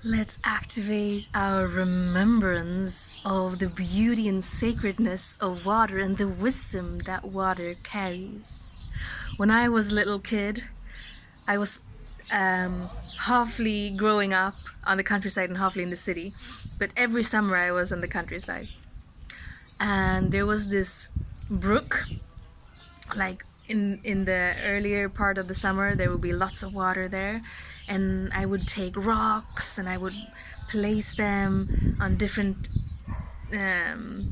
Let's activate our remembrance of the beauty and sacredness of water and the wisdom that water carries. When I was a little kid, I was halfly growing up on the countryside and halfly in the city, but every summer I was on the countryside. And there was this brook, like in the earlier part of the summer there would be lots of water there, and I would take rocks and I would place them on different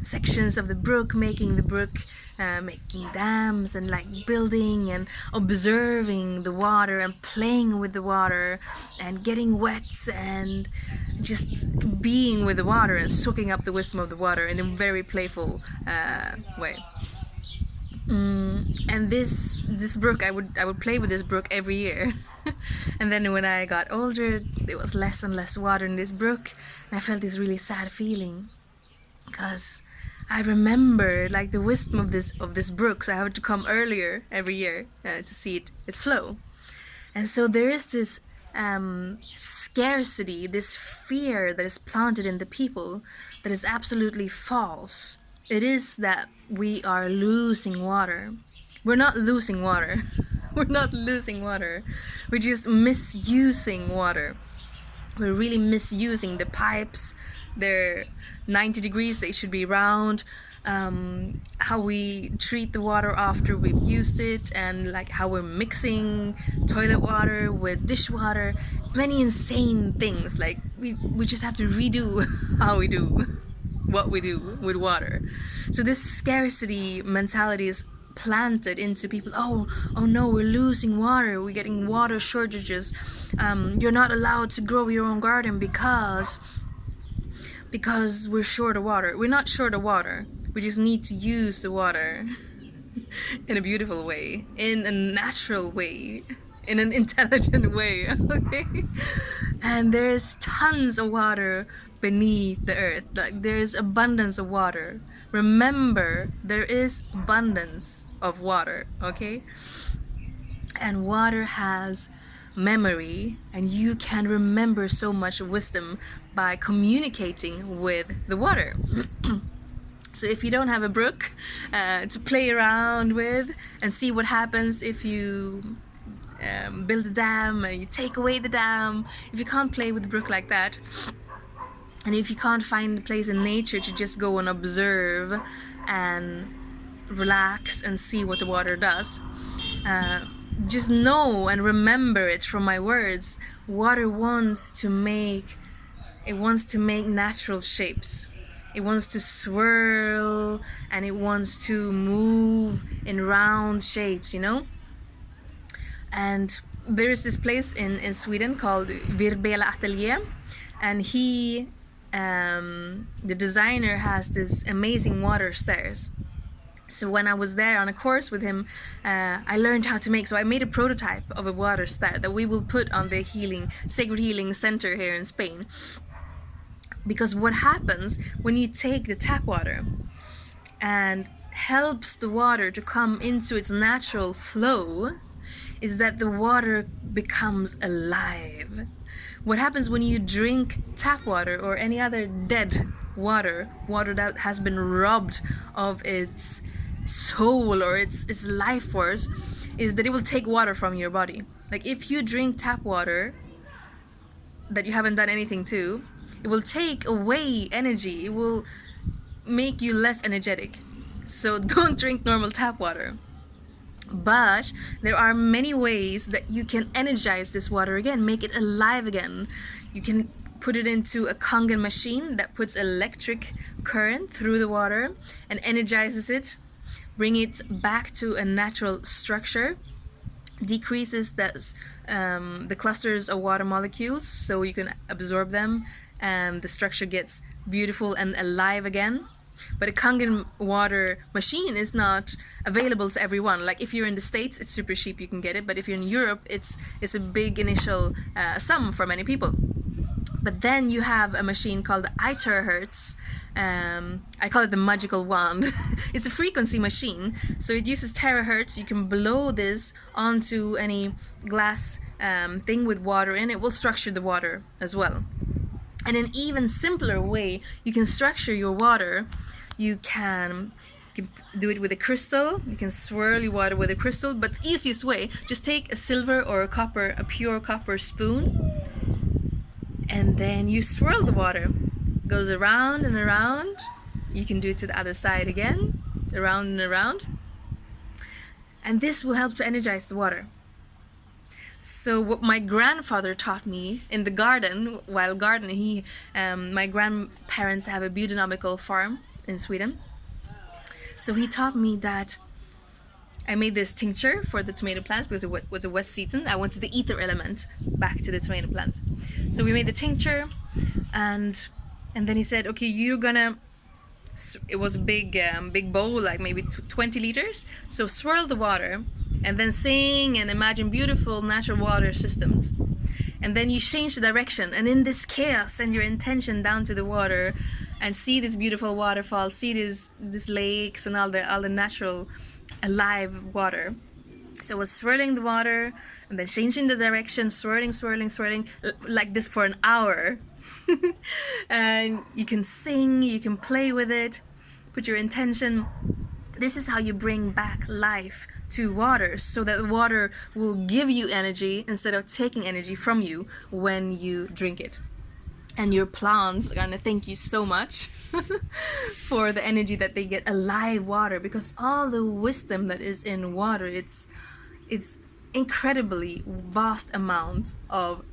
sections of the brook, making the brook, making dams and like building and observing the water and playing with the water and getting wet and just being with the water and soaking up the wisdom of the water in a very playful way. And this brook, I would play with this brook every year. And then when I got older, there was less and less water in this brook, and I felt this really sad feeling because I remember like the wisdom of this brook, so I had to come earlier every year to see it flow. And so there is this scarcity, this fear that is planted in the people that is absolutely false. It is that we are losing water. We're not losing water. We're not losing water. We're just misusing water. We're really misusing the pipes. They're 90 degrees, they should be round. How we treat the water after we've used it, and like how we're mixing toilet water with dishwater. Many insane things. Like we just have to redo how we do what we do with water. So this scarcity mentality is planted into people. Oh no, we're losing water, we're getting water shortages. You're not allowed to grow your own garden because we're short of water. We're not short of water, we just need to use the water in a beautiful way, in a natural way, in an intelligent way, okay? And there's tons of water beneath the earth. Like there's abundance of water. Remember, there is abundance of water, okay? And water has memory, and you can remember so much wisdom by communicating with the water. So if you don't have a brook to play around with and see what happens if you build a dam and you take away the dam, if you can't play with the brook like that, and if you can't find a place in nature to just go and observe and relax and see what the water does, just know and remember it from my words. Water wants to make natural shapes. It wants to swirl and it wants to move in round shapes, you know? And there is this place in Sweden called Virbela Atelier, and the designer has this amazing water stairs. So when I was there on a course with him, I learned how to make. So I made a prototype of a water stair that we will put on the Sacred Healing Center here in Spain. Because what happens when you take the tap water and helps the water to come into its natural flow is that the water becomes alive. What happens when you drink tap water or any other dead water that has been robbed of its soul or its life force, is that it will take water from your body. Like if you drink tap water that you haven't done anything to, it will take away energy. It will make you less energetic. So don't drink normal tap water. But there are many ways that you can energize this water again, make it alive again. You can put it into a Kangen machine that puts electric current through the water and energizes it, bring it back to a natural structure, decreases the clusters of water molecules so you can absorb them, and the structure gets beautiful and alive again. But a Kangen water machine is not available to everyone. Like if you're in the States, it's super cheap, you can get it. But if you're in Europe, it's a big initial sum for many people. But then you have a machine called the iTerahertz. I call it the magical wand. It's a frequency machine, so it uses terahertz. You can blow this onto any glass thing with water in. It will structure the water as well. And an even simpler way you can structure your water, you can do it with a crystal. You can swirl your water with a crystal, but the easiest way, just take a silver or a pure copper spoon, and then you swirl the water. It goes around and around. You can do it to the other side again, around and around. And this will help to energize the water. So what my grandfather taught me in the garden, while gardening, my grandparents have a biodynamical farm in Sweden. So he taught me that I made this tincture for the tomato plants because it was a wet season. I wanted the ether element back to the tomato plants. So we made the tincture, and then he said, okay, you're gonna, it was a big bowl, like maybe 20 liters. So swirl the water and then sing and imagine beautiful natural water systems. And then you change the direction, and in this chaos, send your intention down to the water and see this beautiful waterfall, see these lakes and all the natural alive water. So I was swirling the water and then changing the direction, swirling, like this for an hour. And you can sing, you can play with it, put your intention. This is how you bring back life to water, so that water will give you energy instead of taking energy from you when you drink it. And your plants are gonna thank you so much for the energy that they get, alive water, because all the wisdom that is in water, it's incredibly vast amount of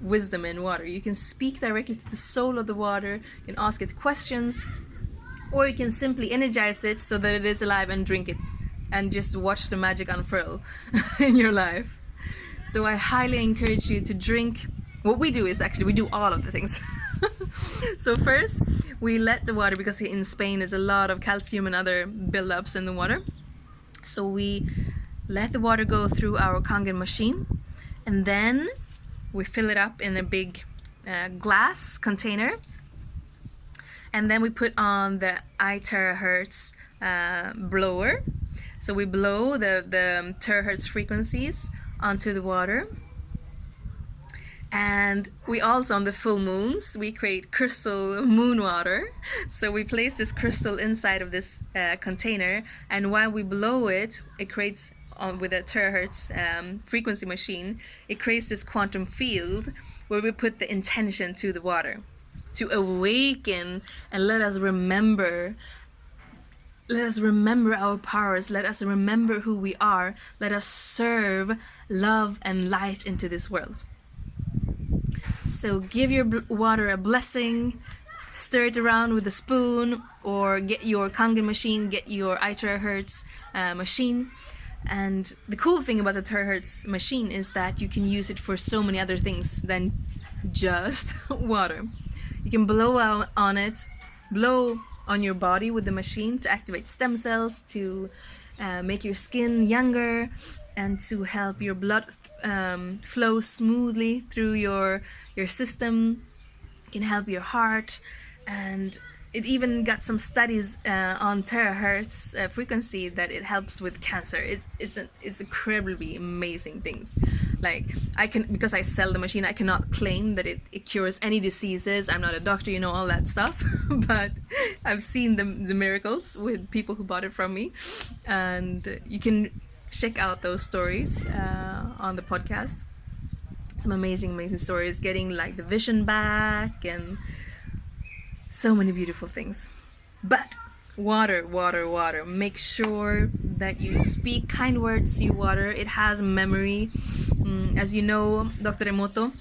wisdom in water. You can speak directly to the soul of the water, you can ask it questions, or you can simply energize it so that it is alive and drink it and just watch the magic unfurl in your life. So I highly encourage you to drink. What we do is actually we do all of the things. So first we let the water, because in Spain there's a lot of calcium and other buildups in the water. So we let the water go through our Kangen machine, and then we fill it up in a big glass container, and then we put on the I-terahertz blower. So we blow the terahertz frequencies onto the water. And we also, on the full moons, we create crystal moon water. So we place this crystal inside of this container, and while we blow it, it creates, with a terahertz frequency machine, it creates this quantum field where we put the intention to the water to awaken and let us remember our powers, let us remember who we are, let us serve love and light into this world. So give your water a blessing, stir it around with a spoon, or get your Kangen machine, get your I-terahertz machine. And the cool thing about the terahertz machine is that you can use it for so many other things than just water. You can blow out on it, blow on your body with the machine to activate stem cells, to make your skin younger, and to help your blood flow smoothly through your system. It can help your heart, and it even got some studies on terahertz frequency that it helps with cancer. It's incredibly amazing things. Like, I can, because I sell the machine, I cannot claim that it cures any diseases. I'm not a doctor, you know, all that stuff. But I've seen the miracles with people who bought it from me, and you can check out those stories on the podcast. Some amazing stories, getting like the vision back and so many beautiful things. But water. Make sure that you speak kind words to your water. It has memory. As you know, Dr. Emoto,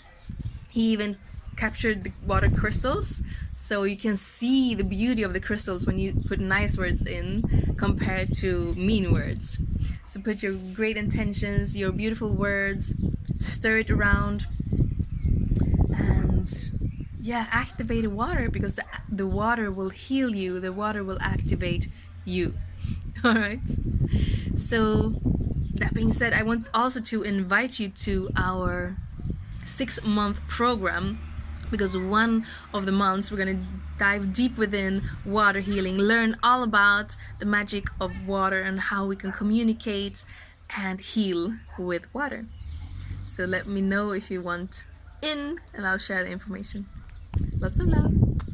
he even captured the water crystals, so you can see the beauty of the crystals when you put nice words in compared to mean words. So put your great intentions, your beautiful words, stir it around, and activate the water, because the water will heal you, the water will activate you. All right, so that being said, I want also to invite you to our 6-month program, because one of the months we're going to dive deep within water healing, learn all about the magic of water and how we can communicate and heal with water. So let me know if you want in, and I'll share the information. Lots of love.